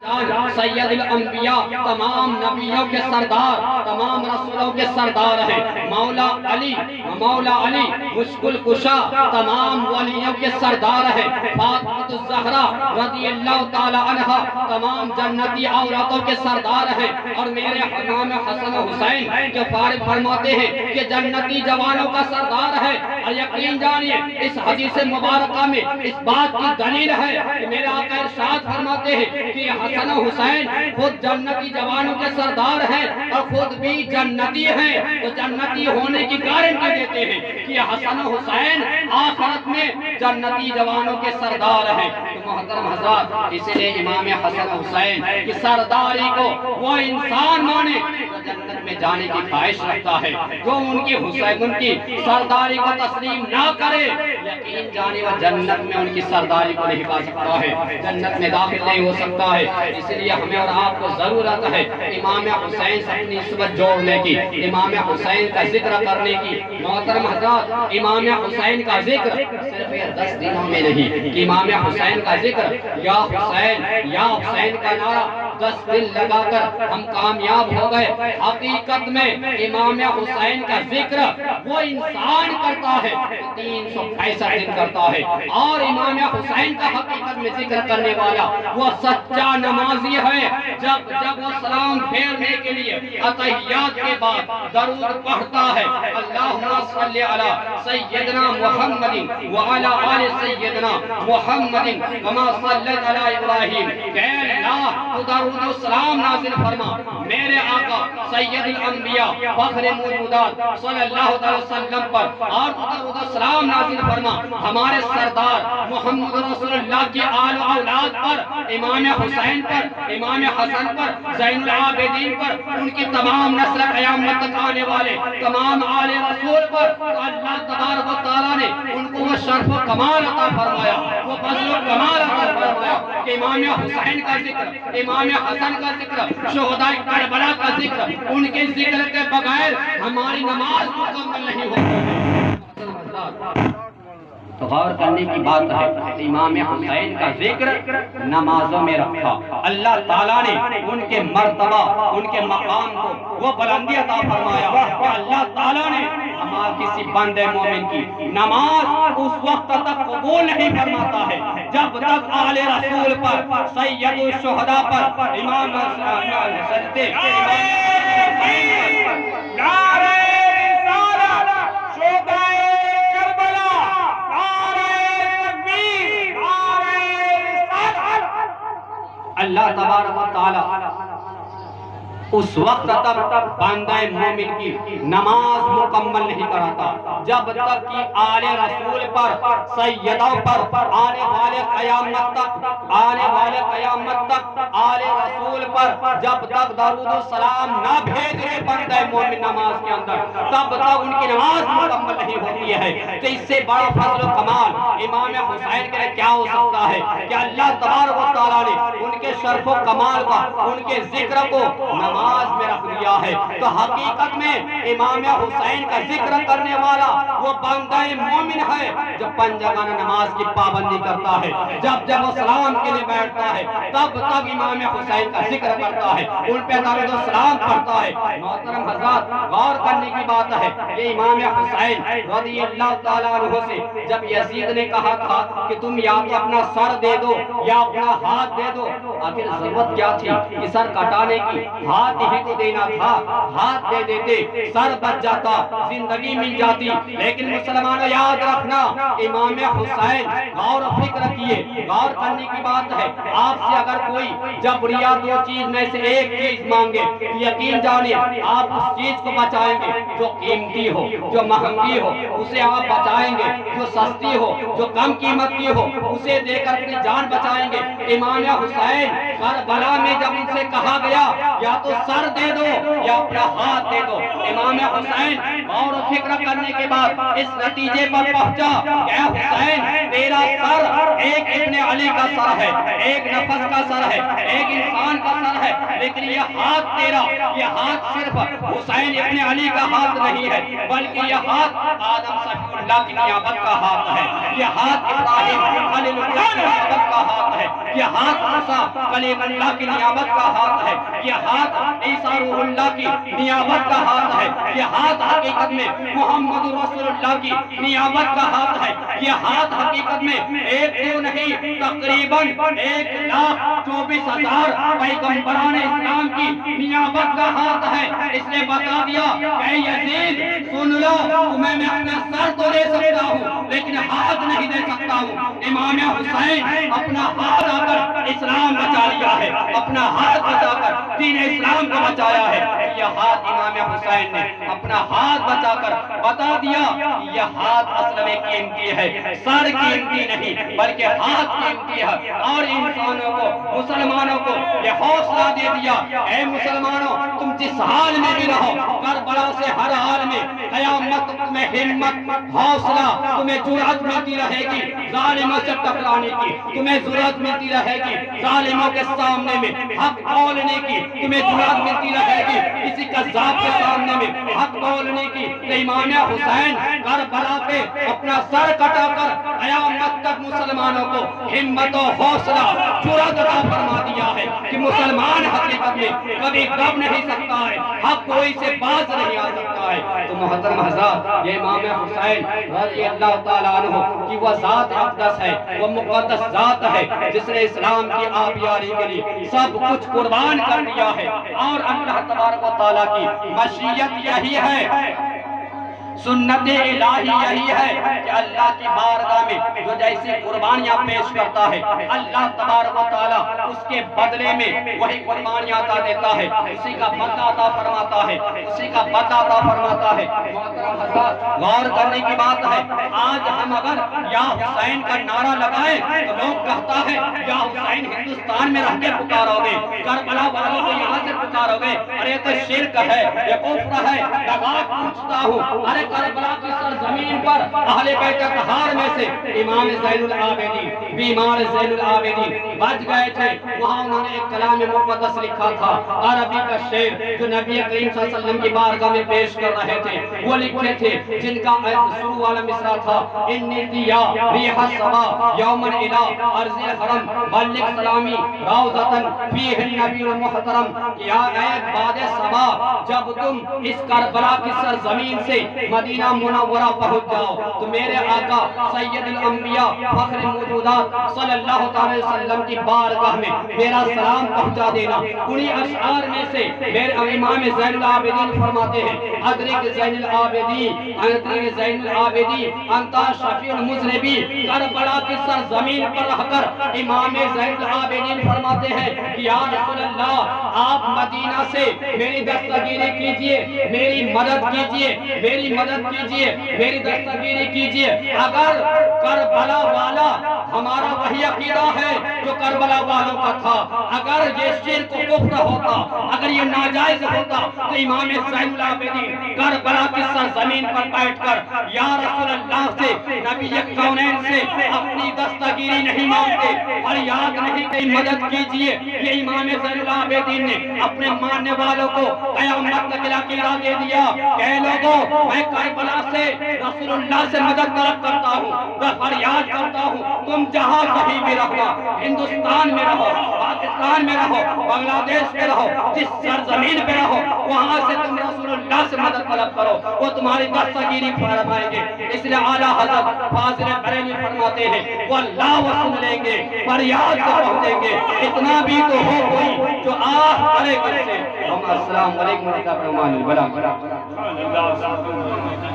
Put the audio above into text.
سید الانبیاء تمام نبیوں کے سردار تمام رسولوں کے سردار ہیں مولا علی مشکل کشا تمام ولیوں کے سردار ہیں فاطمہ الزہرا رضی اللہ تعالی عنہ تمام جنتی عورتوں کے سردار ہیں اور میرے امام حسن و حسین جو فارغ فرماتے ہیں کہ جنتی جوانوں کا سردار ہے اور یقین جانیے اس حدیث مبارکہ میں اس بات کی دلیل ہے کہ میرے آقا ارشاد فرماتے ہیں کہ حسن و حسین خود جنتی جوانوں کے سردار ہیں اور خود بھی جنتی ہیں تو جنتی ہونے کی گارنٹی دیتے ہیں کہ حسن و حسین آخرت میں جنتی جوانوں کے سردار ہیں تو محترم حضرات اس لیے امام حسن و حسین کی سرداری کو وہ انسان مانے جو جنت میں جانے کی خواہش رکھتا ہے جو ان کی سرداری کو تسلیم نہ کرے یقین جانے وہ جنت میں ان کی سرداری کو نہیں پا سکتا ہے جنت میں داخل نہیں ہو سکتا ہے اس لیے ہمیں اور آپ کو ضرورت ہے امام حسین سے اپنی نسبت جوڑنے کی امام حسین کا ذکر کرنے کی محترم حضرات امام حسین کا ذکر صرف 10 دنوں میں نہیں کہ امام حسین کا ذکر یا حسین کا نعرہ 10 دن لگا کر ہم کامیاب ہو گئے حقیقت میں امام حسین کا ذکر وہ انسان کرتا ہے 365 دن کرتا ہے اور امام حسین کا حقیقت میں ذکر کرنے والا وہ سچا نمازی ہے جب وہ سلام پھیرنے کے لیے اتحیات کے بعد درود پڑھتا ہے اللہم صلی علی سیدنا محمد وعلی آل سیدنا محمد کما صلیت علی ابراہیم کہ اللہ تو درود و سلام نازل فرما میرے آقا سید الانبیاء فخر موجودات صلی اللہ علیہ وسلم پر اور درود و سلام نازل فرما ہمارے سردار محمد رسول اللہ کی آل و اولاد پر امام حسین پر امام حسن پر زین العابدین پر ان کی تمام نسل قیامت تک آنے والے تمام آل رسول پر اللہ تبارک و تعالیٰ نے ان کو وہ شرف و کمال عطا فرمایا وہ فضل و کمال عطا فرمایا کہ امام حسین کا ذکر امام حسن کا ذکر شہداء کربلا کا ذکر ان کے ذکر کے بغیر ہماری نماز مکمل نہیں ہوتی تو غور کرنے کی بات ہے امام حسین کا ذکر نمازوں میں رکھا اللہ تعالیٰ نے ان کے مرتبہ ان کے مقام کو وہ بلندی عطا فرمایا کہ اللہ تعالیٰ نے ہمارے کسی بندے مومن کی نماز اس وقت تک قبول نہیں فرماتا ہے جب تک آل رسول پر سید الشہداء پر امام سجدے اللہ تبارک و تعالی اس وقت تک بندہ مومن کی نماز مکمل نہیں کراتا جب تک کہ آل رسول پر سیدوں پر آنے والے قیامت تک آل رسول پر جب تک درود و سلام نہ بھیجے بندہ مومن نماز کے اندر تب تک ان کی نماز مکمل نہیں ہوتی ہے تو اس سے بڑا فضل و کمال امام حسین کے لیے کیا ہو سکتا ہے کہ اللہ تبارک و تعالیٰ نے ان کے شرف و کمال کا ان کے ذکر کو نماز میں رکھ دیا ہے تو حقیقت میں امام حسین کا ذکر کرنے والا وہ بندہ مومن ہے جو 5 جگہ نماز کی پابندی کرتا ہے جب وہ سلام کے لیے بیٹھتا ہے تب تک امام حسین کا ذکر کرتا ہے ان پہ درود و سلام پڑھتا ہے محترم حضرات غور کرنے کی بات ہے کہ امام حسین رضی اللہ تعالیٰ عنہ سے جب یزید نے کہا تھا کہ تم یا تو اپنا سر دے دو یا اپنا ہاتھ دے دو آخر ضرورت کیا تھی کہ سر کٹانے کی ہاتھ ہی کو دینا تھا ہاتھ دے دیتے سر بچ جاتا زندگی مل جاتی لیکن مسلمانوں یاد رکھنا امام حسین غور و فکر کیے غور کرنے کی بات ہے آپ سے اگر کوئی جبریہ 2 چیز میں سے ایک چیز مانگے یقین جانیے آپ اس چیز کو بچائیں گے جو قیمتی ہو جو مہنگی ہو اسے آپ بچائیں گے جو سستی ہو جو کم قیمت کی ہو اسے دے کر اپنی جان بچائیں گے امام حسین کربلا میں جب ان سے کہا گیا یا تو سر دے دو یا اپنا ہاتھ دے دو امام حسین غور و فکر کرنے کے بعد اس نتیجے پر پہنچا کہ اے حسین تیرا سر ایک ابن علی کا سر ہے ایک نفس کا سر ہے ایک انسان کا سر ہے، لیکن یہ ہاتھ تیرا، یہ ہاتھ صرف حسین ابن علی کا ہاتھ نہیں ہے، بلکہ یہ ہاتھ آدم صفی اللہ کی نیابت کا ہاتھ ہے، یہ ہاتھ ابراہیم خلیل اللہ کی نیابت کا ہاتھ ہے، یہ ہاتھ موسیٰ کلیم اللہ کی نیابت کا ہاتھ ہے، یہ ہاتھ عیسیٰ روح اللہ کی نیابت کا ہاتھ ہے، یہ ہاتھ حقیقت میں محمد رسول اللہ کی نیابت کا ہاتھ ہے، یہ ہاتھ حقیقت میں ایک دو نہیں تقریباً 1,24,000 پیغمبران اسلام کی نیابت کا ہاتھ ہے۔ اس نے بتا دیا کہ یزید سن لو، تمہیں میں اپنا سر تو دے سکتا ہوں لیکن ہاتھ نہیں دے سکتا ہوں۔ امام حسین اپنا ہاتھ آ کر اسلام بچا لیا ہے، اپنا ہاتھ بچا کر دین اسلام کو بچایا ہے۔ یہ ہاتھ امام حسین نے اپنا ہاتھ بچا کر بتا دیا یہ ہاتھ اصل میں قیمتی ہے، سر قیمتی نہیں بلکہ ہاتھ قیمتی ہے۔ اور انسانوں کو، مسلمانوں کو یہ حوصلہ دے دیا، اے مسلمانوں تم جس حال میں بھی رہو، کربلا سے ہر حال میں قیامت تمہیں ہمت، حوصلہ، تمہیں جرأت ملتی رہے گی ظالموں سے ٹکرانے کی، تمہیں جرأت ملتی رہے گی ظالموں کے سامنے میں حق بولنے کی، تمہیں جرأت ملتی رہے گی کسی کذاب کے سامنے میں حق بولنے کی۔ تو امام حسین کربلا پہ اپنا سر کٹا کر قیامت تک مسلمانوں کو ہمت و حوصلہ، جرأت عطا فرما دیا ہے کہ مسلمان حقیقت میں کبھی دب نہیں سکتا ہے، حق کوئی سے باز نہیں آ سکتا ہے۔ تو محترم حضرات، یہ امام حسین رضی اللہ تعالیٰ عنہ کی وہ ذات اقدس ہے، وہ مقدس ذات ہے جس نے اسلام کی آبیاری کے لیے سب کچھ قربان کر دیا ہے۔ اور اللہ تبارک و تعالیٰ کی مشیت یہی ہے، سنت الہی یہی ہے کہ اللہ کی بارگاہ میں جو جیسی قربانیاں پیش کرتا ہے، اللہ تبارک و تعالیٰ اس کے بدلے میں وہی قربانیاں عطا دیتا ہے، اسی کا بدلہ عطا فرماتا ہے، اسی کا بدلہ عطا فرماتا ہے۔ محترم حضرات، غور کرنے کی بات ہے، آج ہم اگر یا حسین کا نعرہ لگائیں تو لوگ کہتا ہے یا حسین ہندوستان میں رہ کے پکارو گے، کربلا والوں کو یہاں سے پکارو گے، ارے تو شرک ہے، یہ کفر ہے۔ لگا پوچھتا ہوں، ارے کربلا کی سرزمین پر اہل بیت اطہار میں سے امام زین العابدین، بیمار زین العابدین بچ گئے تھے، وہاں انہوں نے ایک کلام مقدس لکھا تھا، عربی کا شعر جو نبی کریم صلی اللہ علیہ وسلم کی بارگاہ میں پیش کر رہے تھے، وہ لکھے تھے جن کا شروع والا مصرع تھا، انی دیا ریح الصبا یومن الہ ارض الحرم بلغ سلامی روضتن فیہ النبی المحترم، یا اے باد صبا جب تم اس کربلا کی سرزمین سے مدینہ منورہ پہنچ جاؤ تو میرے آقا سید الانبیاء فخر موجودات صلی اللہ تعالی وسلم کی بارگاہ میں میرا سلام پہنچا دینا۔ انہی اشعار میں سے میرے امام زین العابدین فرماتے ہیں، ادرک زین العابدین، ادرک زین العابدین انتا شفیع المذنبین۔ کربلا کی سرزمین پر رہ کر امام زین العابدین فرماتے ہیں کہ یا رسول اللہ آپ مدینہ سے میری دستگیری کیجئے، میری مدد کیجئے، میری مدد کیجئے، میری دستگیری کیجئے۔ اگر کربلا والا ہمارا وہی عقیدہ ہے جو کربلا والوں کا تھا، اگر یہ شرک و کفر ہوتا، اگر یہ ناجائز ہوتا تو امام زین العابدین کربلا کی سرزمین پر بیٹھ کر یا رسول اللہ سے، نبی کونین سے اپنی دستگیری نہیں مانگتے، فریاد نہیں کہ مدد کیجئے۔ یہ امام زین العابدین نے اپنے ماننے والوں کو قیامت تک عقیدہ دے دیا کہ لوگوں میں کربلا سے رسول اللہ سے مدد طلب کرتا ہوں، میں فریاد کرتا ہوں، تم جہاں کہیں بھی رہو، ہندوستان میں رہو، پاکستان میں رہو، بنگلہ دیش میں رہو، جس سرزمین پہ رہو، وہاں سے تم رسول اللہ سے مدد طلب کرو، وہ تمہاری دستگیری فرمائیں گے۔ اس لیے اعلیٰ حضرت فاضل بریلوی فرماتے ہیں وہ اللہ وہ سن لیں گے، فریاد سے پہنچیں گے، اتنا بھی تو ہو کوئی جو آہ کرے کر سے۔ السلام علیکم ورحمۃ اللہ وبرکاتہ۔